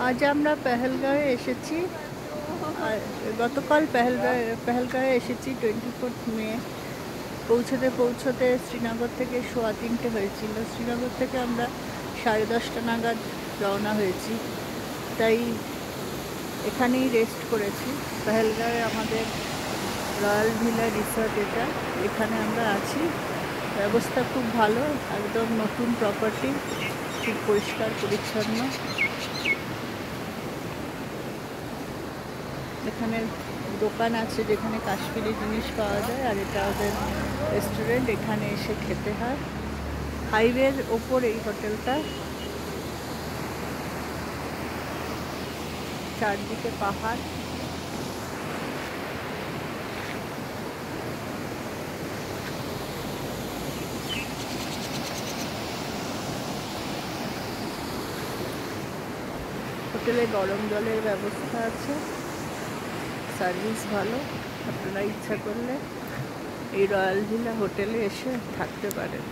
আজ আমরা পেহেলগাঁওয়ে এসেছি। আর গতকাল পেহেলগাঁওয়ে এসেছি 24 মে। পৌঁছতে পৌঁছতে শ্রীনগর থেকে 3:15 হয়েছিল। শ্রীনগর থেকে আমরা 10:30 নাগাদ রওনা হয়েছি। তাই এখানেই রেস্ট করেছি। পেহেলগাঁওয়ে আমাদের রয়্যাল ভিলা রিসর্ট এটা, এখানে আমরা আছি। ব্যবস্থা খুব ভালো, একদম নতুন প্রপার্টি, খুব পরিষ্কার পরিচ্ছন্ন। এখানে দোকান আছে যেখানে কাশ্মীরি জিনিস পাওয়া যায়, আর এটা ওদের রেস্টুরেন্ট, এখানে এসে খেতে হয়। হাইওয়ের ওপর এই হোটেলটা, চারদিকে পাহাড়। হোটেলে গরম জলের ব্যবস্থা আছে, সার্ভিস ভালো। আপনারা ইচ্ছা করলে এই রয়্যাল ভিলা হোটেলে এসে থাকতে পারেন।